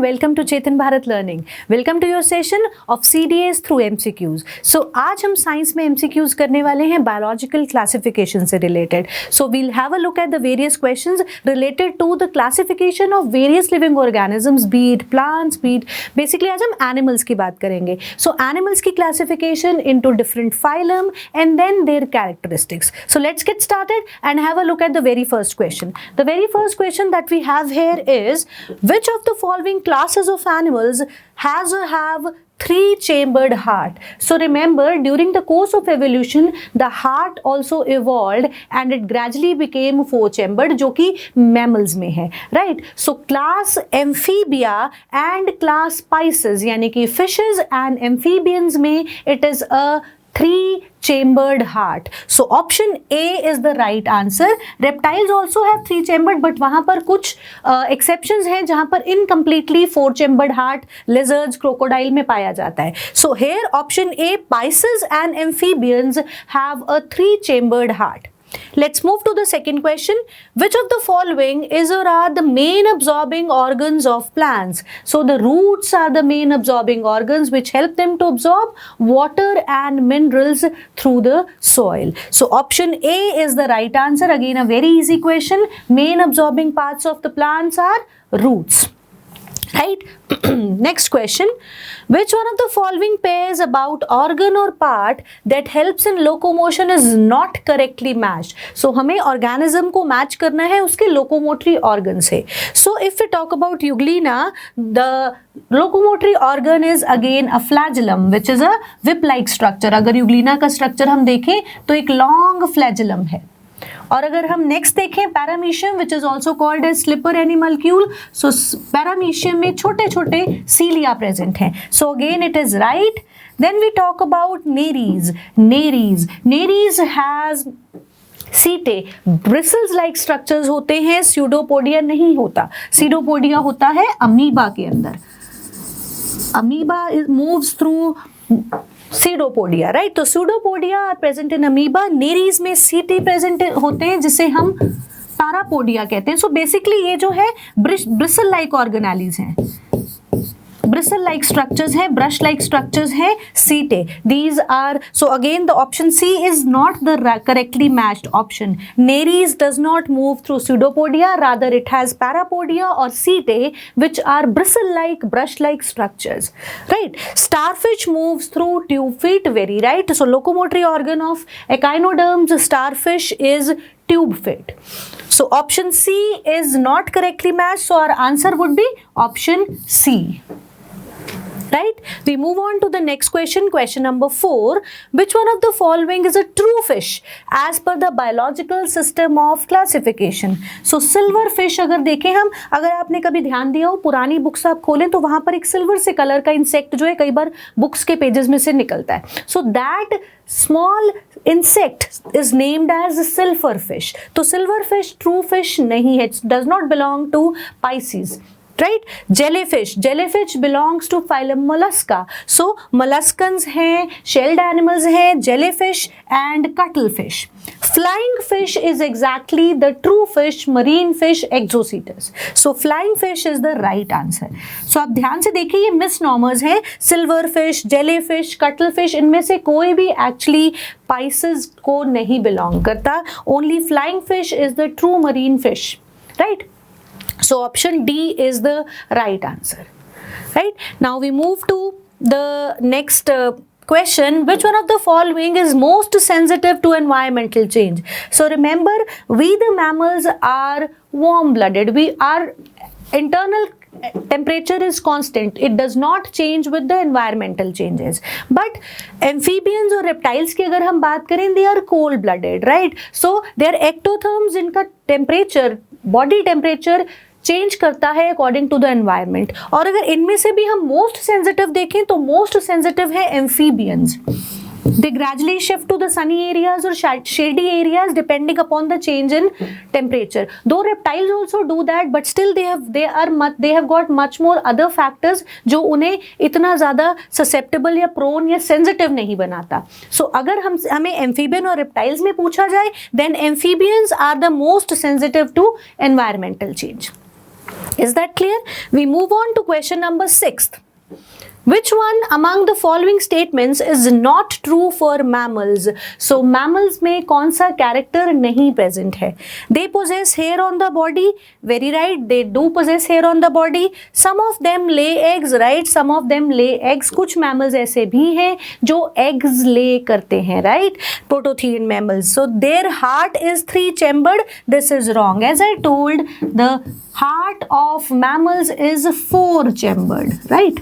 and welcome to Chetan Bharat Learning. Welcome to your session of CDAs through MCQs. So आज हम science में MCQs करने वाले हैं biological classification से related. So we'll have a look at the various questions related to the classification of various living organisms, be it plants, be it basically आज हम animals की बात करेंगे. So animals की classification into different phylum and then their characteristics. So let's get started and have a look at the very first question. The very first question that we have here is, which of the following classes of animals has or have three-chambered heart? So remember, during the course of evolution, the heart also evolved and it gradually became four-chambered, जो कि mammals में है, right? So class amphibia and class Pisces, यानी कि fishes and amphibians में it is a three-chambered heart. So option A is the right answer. Reptiles also have three-chambered, but वहाँ पर कुछ exceptions हैं जहाँ पर incompletely four-chambered heart lizards, crocodile में पाया जाता है. So here option A, Pisces and amphibians have a three-chambered heart. Let's move to the second question. Which of the following is or are the main absorbing organs of plants? So the roots are the main absorbing organs which help them to absorb water and minerals through the soil. So option A is the right answer. Again, a very easy question. Main absorbing parts of the plants are roots. Right? Next question. Which one of the following pairs about organ or part that helps in locomotion is not correctly matched? So हमें organism को match करना है उसके locomotory organ से. So if we talk about Euglena, the locomotory organ is again a flagellum, which is a whip-like structure. अगर Euglena का structure हम देखें तो एक long flagellum है. और अगर हम नेक्स्ट देखें paramecium which is also called as slipper animalcule. So paramecium में छोटे छोटे सीलिया प्रेजेंट हैं. So again it is right. Then we talk about nereis. Nereis has setae, bristles like structures होते हैं. स्यूडोपोडिया नहीं होता. सीडोपोडिया होता है अमीबा के अंदर. Amoeba moves through pseudopodia, right? तो pseudopodia are present in amoeba. Nereis में सीटी प्रेजेंट होते हैं जिसे हम पैरापोडिया कहते हैं. सो बेसिकली ये जो है ब्रिसल लाइक ऑर्गेनालीज हैं, bristle like structures हैं, brush like structures हैं, सीटे. These are, so again the option C is not the correctly matched option. Nereis does not move through pseudopodia, rather it has parapodia or setae which are bristle like, brush like structures, right? Starfish moves through tube feet, very right. So locomotory organ of echinoderms, starfish is tube feet. So option C is not correctly matched, so our answer would be option C. Right? We move on to the next question. Question number 4. Which one of the following is a true fish as per the biological system of classification? So silver fish अगर देखें हम, अगर आपने कभी ध्यान दिया हो पुरानी बुक्स आप खोलें तो वहाँ पर एक सिल्वर से कलर का इंसेक्ट जो है कई बार बुक्स के पेजेस में से निकलता है. So that small insect is named as silver fish. तो silver fish true fish नहीं है. It does not belong to Pisces. Right? Jellyfish belongs to phylum mollusca. So molluscans हैं, shelled animals हैं, jellyfish and cuttlefish. Flying fish is exactly the true fish, marine fish, Exocetus. So flying fish is the right answer. So आप ध्यान से देखिए ये misnomers हैं, silver fish, jellyfish, cuttlefish, इनमें से कोई भी actually Pisces को नहीं belong करता. Only flying fish is the true marine fish. Right? So option D is the right answer. Right? Now we move to the next question. Which one of the following is most sensitive to environmental change? So remember, we the mammals are warm-blooded. Our internal temperature is constant. It does not change with the environmental changes. But amphibians और reptiles की अगर हम बात करें, they are cold-blooded, right? So their ectotherms, इनका temperature, body temperature change करता है according to the environment. और अगर इनमें से भी हम मोस्ट सेंसिटिव देखें तो मोस्ट सेंसिटिव है amphibians. They gradually shift to the sunny areas और shady areas depending upon the change in temperature. Though reptiles also do that, but still they have got much more other factors जो उन्हें इतना ज़्यादा susceptible या prone या sensitive नहीं बनाता. सो अगर हमें एम्फीबियन और रेप्टाइल्स में पूछा जाए, then amphibians are the most sensitive to environmental change. Is that clear? We move on to question number 6. Which one among the following statements is not true for mammals? So mammals में कौन सा character नहीं present है? They possess hair on the body. Very right. They do possess hair on the body. Some of them lay eggs. Right. Some of them lay eggs. कुछ mammals ऐसे भी हैं जो eggs lay करते हैं. Right. Prototherian mammals. So their heart is 3-chambered. This is wrong. As I told, the heart of mammals is 4-chambered. Right.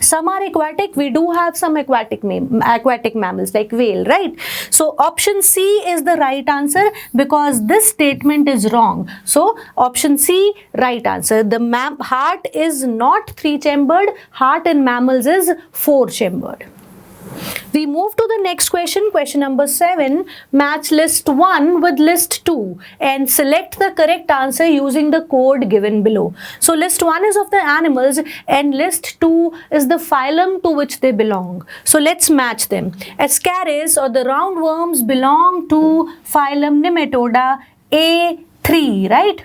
Some are aquatic. We do have some aquatic mammals like whale, right? So option C is the right answer because this statement is wrong. So option C, right answer. The heart is not 3-chambered. Heart in mammals is 4-chambered. We move to the next question, question number 7. Match list 1 with list 2 and select the correct answer using the code given below. So list 1 is of the animals and list 2 is the phylum to which they belong. So let's match them. Ascaris or the roundworms belong to phylum Nematoda A3, right?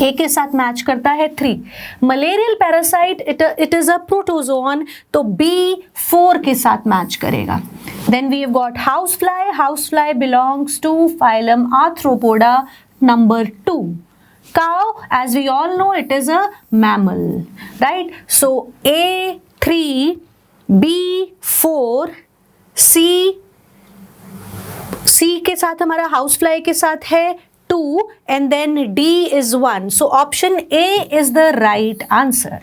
A के साथ match करता है 3. Malarial parasite it is a protozoan, तो B4 के साथ match करेगा. Then we have got house fly belongs to phylum arthropoda number 2. cow, as we all know, it is a mammal, right? So A3, B4, C के साथ हमारा house fly के साथ है 2 and then D is 1. So option A is the right answer.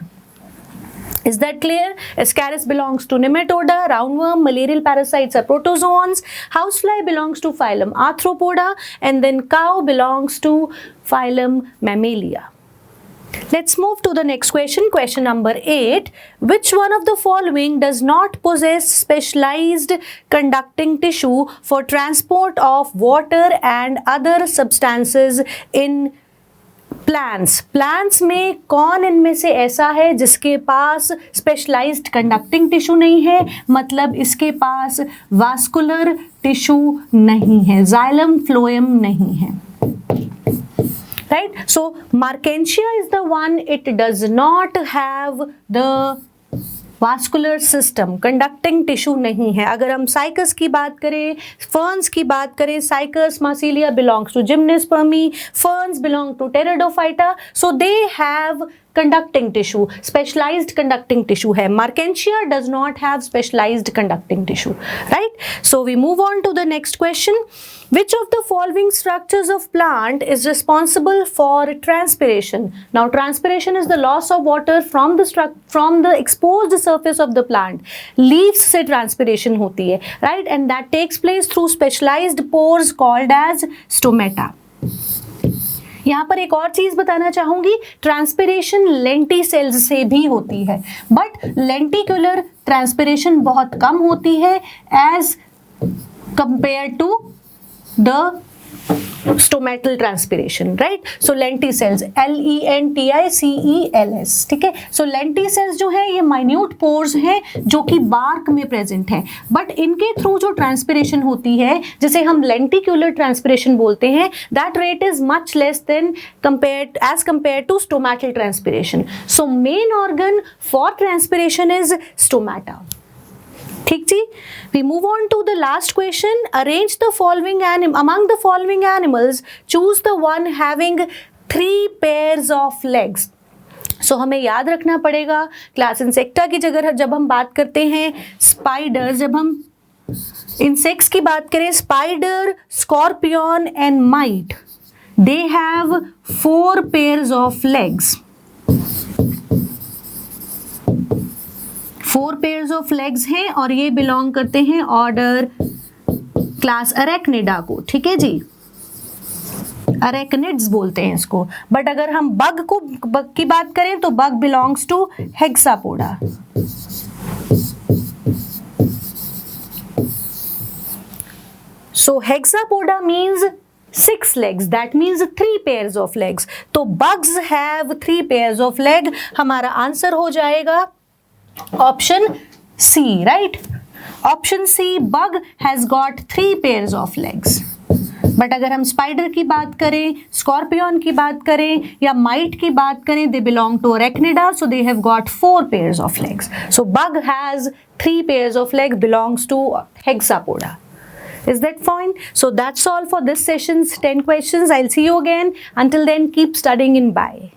Is that clear? Ascaris belongs to Nematoda, roundworm, malarial parasites are protozoans, housefly belongs to phylum Arthropoda, and then cow belongs to phylum Mammalia. Let's move to the next question, question number 8. Which one of the following does not possess specialized conducting tissue for transport of water and other substances in plants में कौन इनमें से ऐसा है जिसके पास specialised conducting tissue नहीं है, मतलब इसके पास वास्कुलर टिश्यू नहीं है, जाइलम फ्लोएम नहीं है, right? So Marchantia is the one, it does not have the vascular system, conducting tissue नहीं है. अगर हम साइकस की बात करें, फर्न्स की बात करें, cycas marsilea belongs to gymnospermae, ferns belong to pteridophyta, so they have conducting tissue, specialized conducting tissue है. Markensia does not have specialized conducting tissue, right? So we move on to the next question. Which of the following structures of plant is responsible for transpiration? Now transpiration is the loss of water from the exposed surface of the plant. Leaves से transpiration होती है, right? And that takes place through specialized pores called as stomata. यहाँ पर एक और चीज बताना चाहूंगी, ट्रांसपिरेशन लेंटिसेल्स से भी होती है, बट लेंटिकुलर ट्रांसपिरेशन बहुत कम होती है as compare to the stomatal transpiration, right? So lenticels, LENTICELS, ठीक है? सो लेंटिसेल्स जो है ये माइन्यूट पोर्स हैं जो कि बार्क में प्रेजेंट है, बट इनके थ्रू जो ट्रांसपिरेशन होती है जिसे हम लेंटिकुलर ट्रांसपिरेशन बोलते हैं, that rate is much less than compare to stomatal transpiration. So main organ for transpiration is stomata. ठीक जी. We move on to the last question. Arrange the following among the following animals, choose the one having 3 pairs of legs. So हमें याद रखना पड़ेगा class insecta की जगह जब हम बात करते हैं स्पाइडर, जब हम इंसेक्ट्स की बात करें, spider, scorpion and might, they have 4 pairs of legs. 4 pairs of legs हैं और ये बिलोंग करते हैं ऑर्डर क्लास अरेक्निडा को, ठीक है जी? अरेक्निड्स बोलते हैं इसको. बट अगर हम बग की बात करें तो bug belongs to hexapoda. So hexapoda means 6 legs, that means 3 pairs of legs. तो bugs have 3 pairs of leg. हमारा आंसर हो जाएगा option C, right? Option C, bug has got 3 pairs of legs. But अगर हम spider की बात करें, scorpion की बात करें या माइट की बात करें, they belong to arachnida, so they have got 4 pairs of legs. So bug has 3 pairs of legs, belongs to hexapoda. Is that fine? So that's all for this session's 10 questions. I'll see you again. Until then, keep studying and bye.